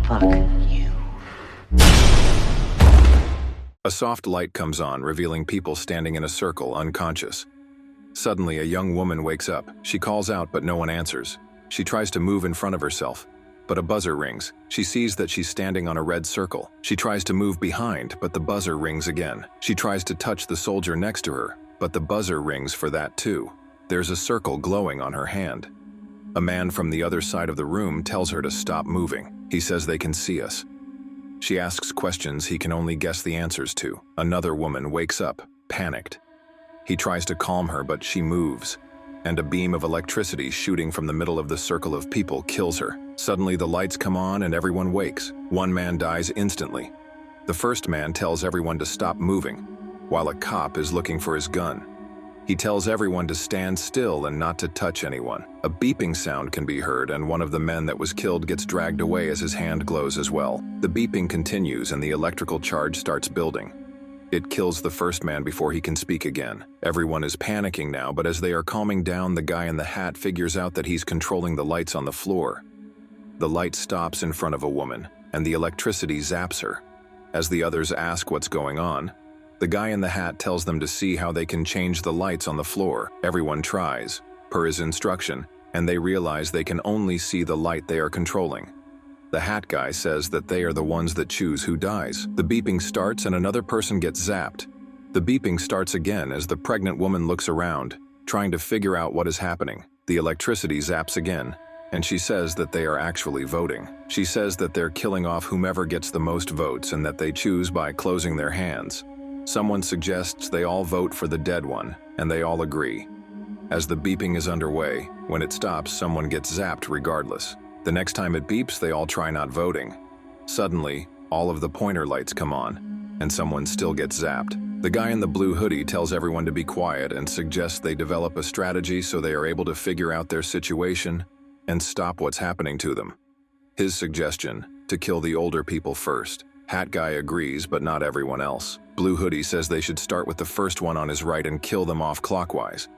Fuck you. A soft light comes on, revealing people standing in a circle, unconscious. Suddenly, a young woman wakes up. She calls out, but no one answers. She tries to move in front of herself, but a buzzer rings. She sees that she's standing on a red circle. She tries to move behind, but the buzzer rings again. She tries to touch the soldier next to her, but the buzzer rings for that too. There's a circle glowing on her hand. A man from the other side of the room tells her to stop moving. He says they can see us. She asks questions he can only guess the answers to. Another woman wakes up, panicked. He tries to calm her, but she moves, and a beam of electricity shooting from the middle of the circle of people kills her. Suddenly the lights come on and everyone wakes. One man dies instantly. The first man tells everyone to stop moving, while a cop is looking for his gun. He tells everyone to stand still and not to touch anyone. A beeping sound can be heard, and one of the men that was killed gets dragged away as his hand glows as well. The beeping continues and the electrical charge starts building. It kills the first man before he can speak again. Everyone is panicking now, but as they are calming down, the guy in the hat figures out that he's controlling the lights on the floor. The light stops in front of a woman, and the electricity zaps her. As the others ask what's going on, the guy in the hat tells them to see how they can change the lights on the floor. Everyone tries, per his instruction, and they realize they can only see the light they are controlling. The hat guy says that they are the ones that choose who dies. The beeping starts and another person gets zapped. The beeping starts again as the pregnant woman looks around, trying to figure out what is happening. The electricity zaps again, and she says that they are actually voting. She says that they're killing off whomever gets the most votes and that they choose by closing their hands. Someone suggests they all vote for the dead one, and they all agree. As the beeping is underway, when it stops, someone gets zapped regardless. The next time it beeps, they all try not voting. Suddenly, all of the pointer lights come on, and someone still gets zapped. The guy in the blue hoodie tells everyone to be quiet and suggests they develop a strategy so they are able to figure out their situation and stop what's happening to them. His suggestion, to kill the older people first. Hat guy agrees, but not everyone else. Blue hoodie says they should start with the first one on his right and kill them off clockwise.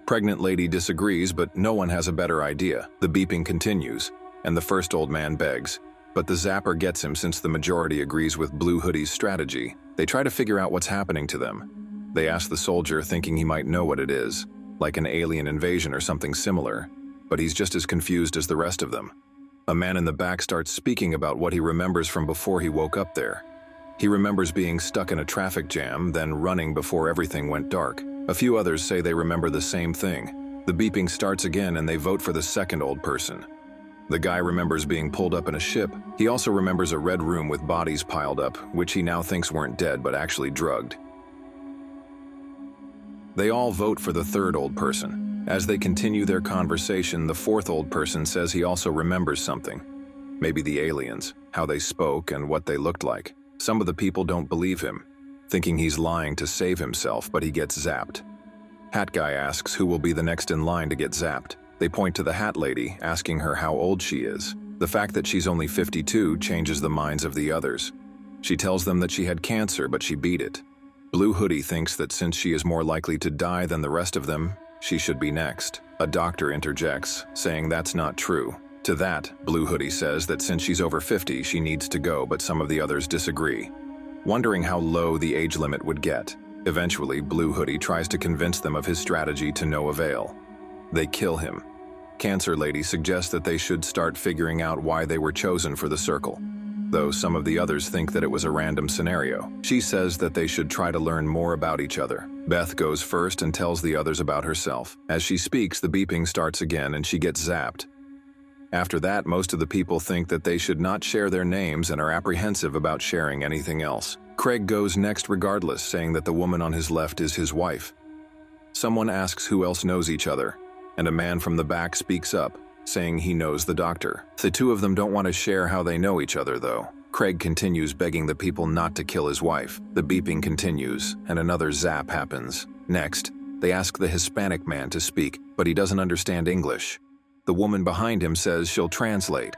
Pregnant lady disagrees, but no one has a better idea. The beeping continues, and the first old man begs, but the zapper gets him since the majority agrees with Blue hoodie's strategy. They try to figure out what's happening to them. They ask the soldier, thinking he might know what it is, like an alien invasion or something similar, but he's just as confused as the rest of them. A man in the back starts speaking about what he remembers from before he woke up there. He remembers being stuck in a traffic jam, then running before everything went dark. A few others say they remember the same thing. The beeping starts again and they vote for the second old person. The guy remembers being pulled up in a ship. He also remembers a red room with bodies piled up, which he now thinks weren't dead but actually drugged. They all vote for the third old person. As they continue their conversation, the fourth old person says he also remembers something. Maybe the aliens, how they spoke and what they looked like. Some of the people don't believe him, thinking he's lying to save himself, but he gets zapped. Hat guy asks who will be the next in line to get zapped. They point to the hat lady, asking her how old she is. The fact that she's only 52 changes the minds of the others. She tells them that she had cancer, but she beat it. Blue hoodie thinks that since she is more likely to die than the rest of them, she should be next. A doctor interjects, saying that's not true. To that, Blue hoodie says that since she's over 50, she needs to go, but some of the others disagree, wondering how low the age limit would get. Eventually, Blue hoodie tries to convince them of his strategy to no avail. They kill him. Cancer lady suggests that they should start figuring out why they were chosen for the circle, though some of the others think that it was a random scenario. She says that they should try to learn more about each other. Beth goes first and tells the others about herself. As she speaks, the beeping starts again and she gets zapped. After that, most of the people think that they should not share their names and are apprehensive about sharing anything else. Craig goes next regardless, saying that the woman on his left is his wife. Someone asks who else knows each other, and a man from the back speaks up, saying he knows the doctor. The two of them don't want to share how they know each other, though. Craig continues begging the people not to kill his wife. The beeping continues, and another zap happens. Next, they ask the Hispanic man to speak, but he doesn't understand English. The woman behind him says she'll translate.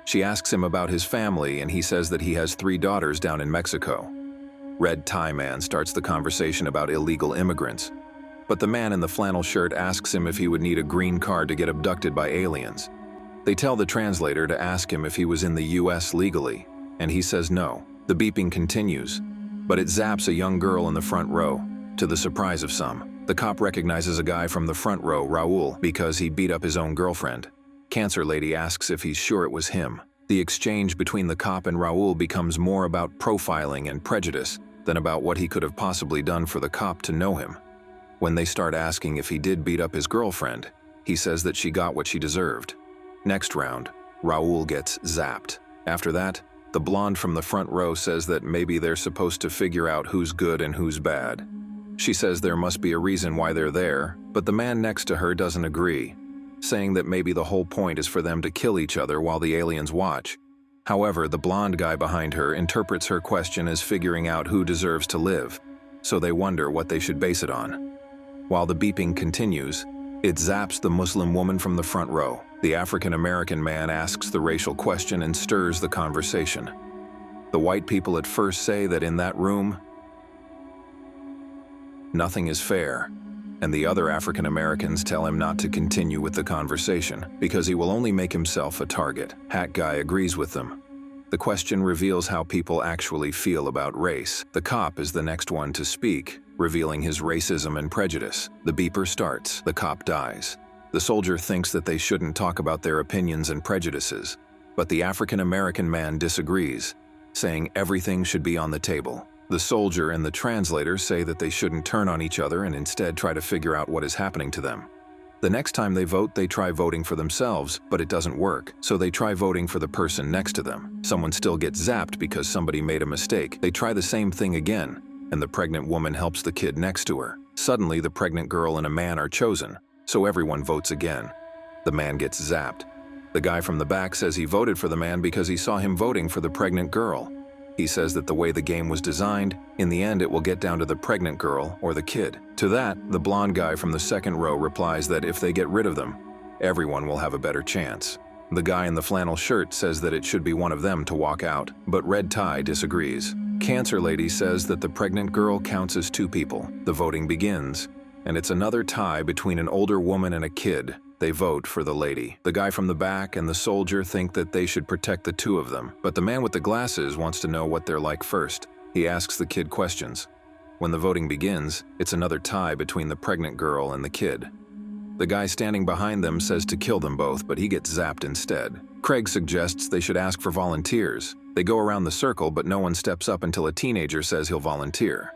She asks him about his family, and he says that he has 3 daughters down in Mexico. Red tie man starts the conversation about illegal immigrants, but the man in the flannel shirt asks him if he would need a green card to get abducted by aliens. They tell the translator to ask him if he was in the US legally, and he says no. The beeping continues, but it zaps a young girl in the front row, to the surprise of some. The cop recognizes a guy from the front row, Raul, because he beat up his own girlfriend. Cancer Lady asks if he's sure it was him. The exchange between the cop and Raul becomes more about profiling and prejudice than about what he could have possibly done for the cop to know him. When they start asking if he did beat up his girlfriend, he says that she got what she deserved. Next round, Raul gets zapped. After that, the blonde from the front row says that maybe they're supposed to figure out who's good and who's bad. She says there must be a reason why they're there, but the man next to her doesn't agree, saying that maybe the whole point is for them to kill each other while the aliens watch. However, the blonde guy behind her interprets her question as figuring out who deserves to live, so they wonder what they should base it on. While the beeping continues, it zaps the Muslim woman from the front row. The African-American man asks the racial question and stirs the conversation. The white people at first say that in that room, nothing is fair, and the other African Americans tell him not to continue with the conversation because he will only make himself a target. Hat Guy agrees with them. The question reveals how people actually feel about race. The cop is the next one to speak, revealing his racism and prejudice. The beeper starts. The cop dies. The soldier thinks that they shouldn't talk about their opinions and prejudices, but the African American man disagrees, saying everything should be on the table. The soldier and the translator say that they shouldn't turn on each other and instead try to figure out what is happening to them. The next time they vote, they try voting for themselves, but it doesn't work, so they try voting for the person next to them. Someone still gets zapped because somebody made a mistake. They try the same thing again, and the pregnant woman helps the kid next to her. Suddenly, the pregnant girl and a man are chosen, so everyone votes again. The man gets zapped. The guy from the back says he voted for the man because he saw him voting for the pregnant girl. He says that the way the game was designed, in the end it will get down to the pregnant girl or the kid. To that, the blonde guy from the second row replies that if they get rid of them, everyone will have a better chance. The guy in the flannel shirt says that it should be one of them to walk out, but Red Tie disagrees. Cancer Lady says that the pregnant girl counts as two people. The voting begins, and it's another tie between an older woman and a kid. They vote for the lady. The guy from the back and the soldier think that they should protect the two of them, but the man with the glasses wants to know what they're like first. He asks the kid questions. When the voting begins, it's another tie between the pregnant girl and the kid. The guy standing behind them says to kill them both, but he gets zapped instead. Craig suggests they should ask for volunteers. They go around the circle, but no one steps up until a teenager says he'll volunteer.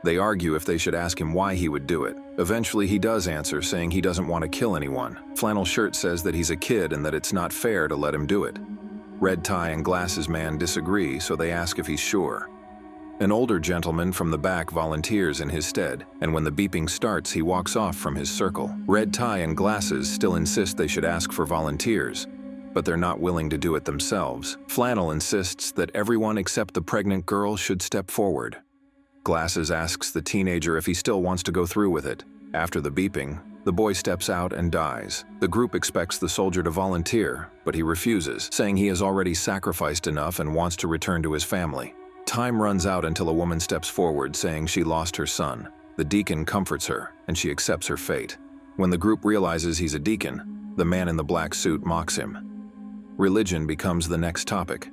They argue if they should ask him why he would do it. Eventually he does answer, saying he doesn't want to kill anyone. Flannel Shirt says that he's a kid and that it's not fair to let him do it. Red Tie and Glasses Man disagree, so they ask if he's sure. An older gentleman from the back volunteers in his stead, and when the beeping starts, he walks off from his circle. Red Tie and Glasses still insist they should ask for volunteers, but they're not willing to do it themselves. Flannel insists that everyone except the pregnant girl should step forward. Glasses asks the teenager if he still wants to go through with it. After the beeping, the boy steps out and dies. The group expects the soldier to volunteer, but he refuses, saying he has already sacrificed enough and wants to return to his family. Time runs out until a woman steps forward, saying she lost her son. The deacon comforts her, and she accepts her fate. When the group realizes he's a deacon, the man in the black suit mocks him. Religion becomes the next topic.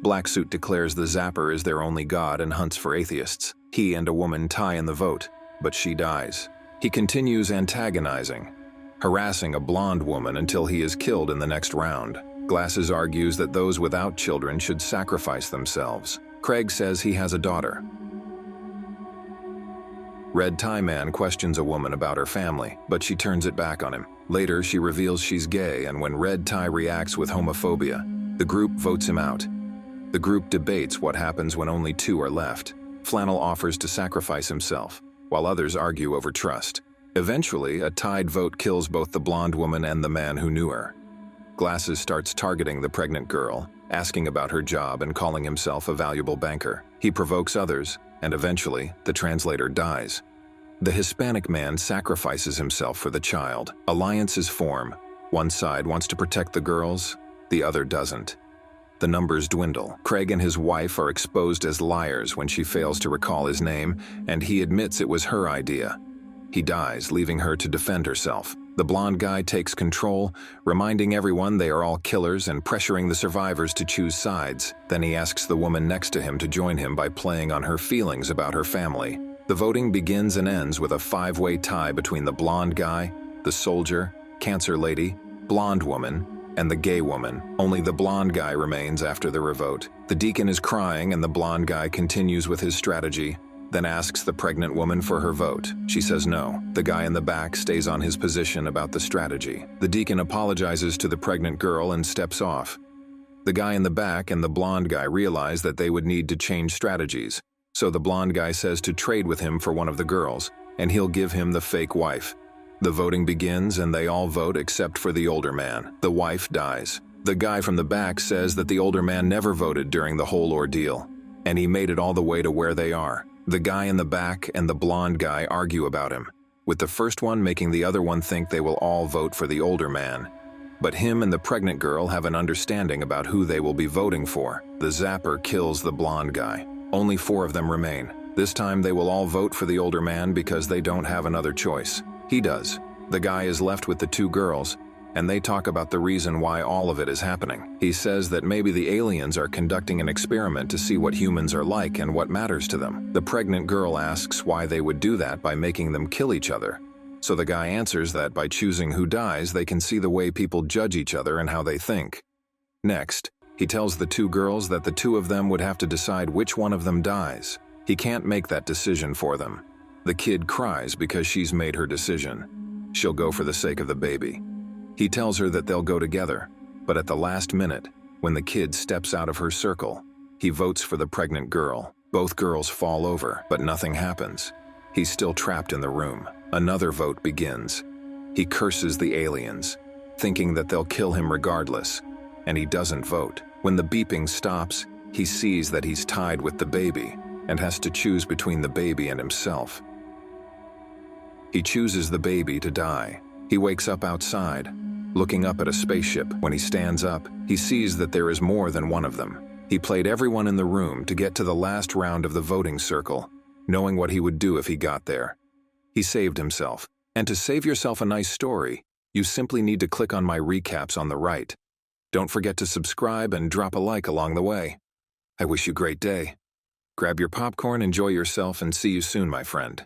Black Suit declares the Zapper is their only god and hunts for atheists. He and a woman tie in the vote, but she dies. He continues antagonizing, harassing a blonde woman until he is killed in the next round. Glasses argues that those without children should sacrifice themselves. Craig says he has a daughter. Red Tie Man questions a woman about her family, but she turns it back on him. Later, she reveals she's gay, and when Red Tie reacts with homophobia, the group votes him out. The group debates what happens when only two are left. Flannel offers to sacrifice himself, while others argue over trust. Eventually, a tied vote kills both the blonde woman and the man who knew her. Glasses starts targeting the pregnant girl, asking about her job and calling himself a valuable banker. He provokes others, and eventually, the translator dies. The Hispanic man sacrifices himself for the child. Alliances form. One side wants to protect the girls, the other doesn't. The numbers dwindle. Craig and his wife are exposed as liars when she fails to recall his name, and he admits it was her idea. He dies, leaving her to defend herself. The blonde guy takes control, reminding everyone they are all killers and pressuring the survivors to choose sides. Then he asks the woman next to him to join him by playing on her feelings about her family. The voting begins and ends with a five-way tie between the blonde guy, the soldier, cancer lady, blonde woman, and the gay woman. Only the blonde guy remains after the revote. The deacon is crying and the blonde guy continues with his strategy, then asks the pregnant woman for her vote. She says no. The guy in the back stays on his position about the strategy. The deacon apologizes to the pregnant girl and steps off. The guy in the back and the blonde guy realize that they would need to change strategies, so the blonde guy says to trade with him for one of the girls, and he'll give him the fake wife. The voting begins and they all vote except for the older man. The wife dies. The guy from the back says that the older man never voted during the whole ordeal, and he made it all the way to where they are. The guy in the back and the blonde guy argue about him, with the first one making the other one think they will all vote for the older man. But him and the pregnant girl have an understanding about who they will be voting for. The zapper kills the blonde guy. Only 4 of them remain. This time they will all vote for the older man because they don't have another choice. He does. The guy is left with the 2 girls, and they talk about the reason why all of it is happening. He says that maybe the aliens are conducting an experiment to see what humans are like and what matters to them. The pregnant girl asks why they would do that by making them kill each other. So the guy answers that by choosing who dies, they can see the way people judge each other and how they think. Next, he tells the 2 girls that the 2 of them would have to decide which one of them dies. He can't make that decision for them. The kid cries because she's made her decision. She'll go for the sake of the baby. He tells her that they'll go together, but at the last minute, when the kid steps out of her circle, he votes for the pregnant girl. Both girls fall over, but nothing happens. He's still trapped in the room. Another vote begins. He curses the aliens, thinking that they'll kill him regardless, and he doesn't vote. When the beeping stops, he sees that he's tied with the baby and has to choose between the baby and himself. He chooses the baby to die. He wakes up outside, looking up at a spaceship. When he stands up, he sees that there is more than one of them. He played everyone in the room to get to the last round of the voting circle, knowing what he would do if he got there. He saved himself. And to save yourself a nice story, you simply need to click on my recaps on the right. Don't forget to subscribe and drop a like along the way. I wish you a great day. Grab your popcorn, enjoy yourself, and see you soon, my friend.